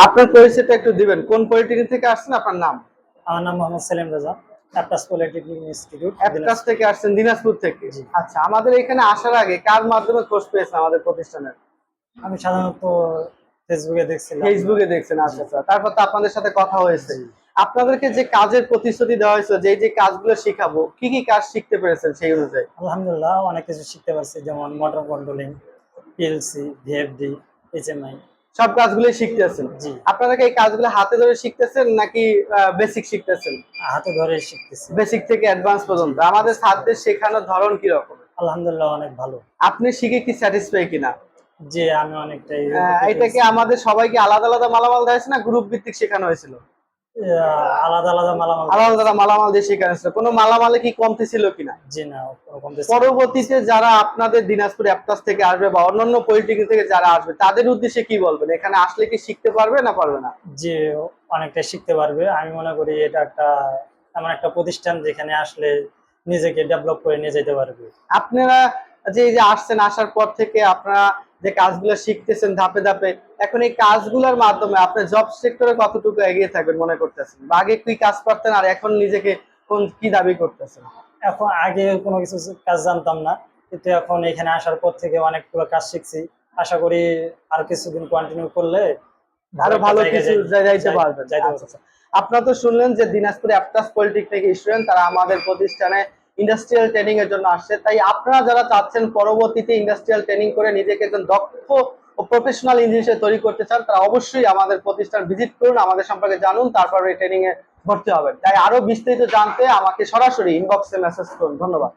আপনার পরিচয়টা একটু দিবেন, কোন পলিটেকনিক থেকে আসছেন, আপনার নাম? আমার নাম Mohammad Selim Reza, Aptus polytechnic institute, Aptus থেকে আসছেন, দিনাজপুর থেকে। জি। আচ্ছা, আমাদের এখানে আসার আগে কার মাধ্যমে খোঁজ পেয়েছেন আমাদের প্রতিষ্ঠানের? আমি সাধারণত ফেসবুকে দেখছিলাম। ফেসবুকে দেখছেন? জি। আচ্ছা আচ্ছা, তারপর তো আপনাদের সাথে কথা হয়েছে। জি। আপনাদেরকে যে কাজের প্রতিশ্রুতি দেওয়া হয়েছে, যে যে কাজগুলো শিখাবো, কি কি কাজ শিখতে পেরেছেন সেই অনুযায়ী? আলহামদুলিল্লাহ অনেক কিছু শিখতে পারছি, যেমন motor controlling, PLC, VFD, HMI. সব কাজগুলোই শিখতেছেন? জি। আপনারা কি এই কাজগুলো হাতে ধরে শিখতেছেন নাকি বেসিক শিখতেছেন? হাতে ধরে শিখতেছি। বেসিক থেকে অ্যাডভান্স পর্যন্ত জি। আমাদের ছাত্রদের শেখানোর ধরন কি রকম? আলহামদুলিল্লাহ অনেক ভালো। আপনি শিখে কি স্যাটিসফাই কিনা? জি, আমি অনেকটাই এটা কি আমাদের সবাইকে আলাদা আলাদা মালামাল দেওয়া হয়েছে না গ্রুপ ভিত্তিক শেখানো হয়েছিল? আলাদা আলাদা মালামাল। আলাদা আলাদা মালামাল দিয়ে শেখানো হয়েছিল, কোনো মালামালে কি কমতি ছিল কিনা? জি না, ওরকম পরবর্তীতে যারা আপনাদের দিনাজপুর অ্যাপটাস থেকে আসবে বা অন্যান্য পলিটেকনিক থেকে যারা আসবে, তাদের উদ্দেশ্যে কি বলবেন? এখানে আসলে কি শিখতে পারবে না পারবে না? যে অনেকটা শিখতে পারবে। আমি মনে করি এটা একটা এমন একটা প্রতিষ্ঠান যেখানে আসলে নিজেকে ডেভেলপ করে নিয়ে যেতে পারবে। আপনারা যে এই যে আসছেন, আসার পর থেকে আপনারা যে কাজগুলো শিখতেছেন ধাপে ধাপে, এখন এই কাজগুলোর মাধ্যমে আপনি জব সেক্টরে কতটুকু এগিয়ে থাকবেন মনে করতেছেন, বা আগে কি কাজ করতেন আর এখন নিজেকে কোন কি দাবি করতেছেন? এখন আগে কোনো কিছু কাজ জানতাম না, কিন্তু এখন এখানে আসার পর থেকে অনেকগুলো কাজ শিখছি। আশা করি আর কিছুদিন কন্টিনিউ করলে আরো একটা ভালো জায়গায় কিছু যাইতে পারবেন। যাইতে আচ্ছা পারবো। আচ্ছা। আপনারা তো শুনলেন যে দিনাজপুর অ্যাপটাস পলিটেকনিক স্টুডেন্ট, তারা আমাদের প্রতিষ্ঠানে ইন্ডাস্ট্রিয়াল ট্রেনিং এর জন্য আসছে। তাই আপনারা যারা চাচ্ছেন পরবর্তীতে ইন্ডাস্ট্রিয়াল ট্রেনিং করে নিজেকে একজন দক্ষ ও প্রফেশনাল ইঞ্জিনিয়ার তৈরি করতে চান, তারা অবশ্যই আমাদের প্রতিষ্ঠান ভিজিট করুন, আমাদের সম্পর্কে জানুন, তারপরে ট্রেনিং এ ভর্তি হবেন। তাই আরো বিস্তারিত জানতে আমাকে সরাসরি ইনবক্সে মেসেজ করুন। ধন্যবাদ।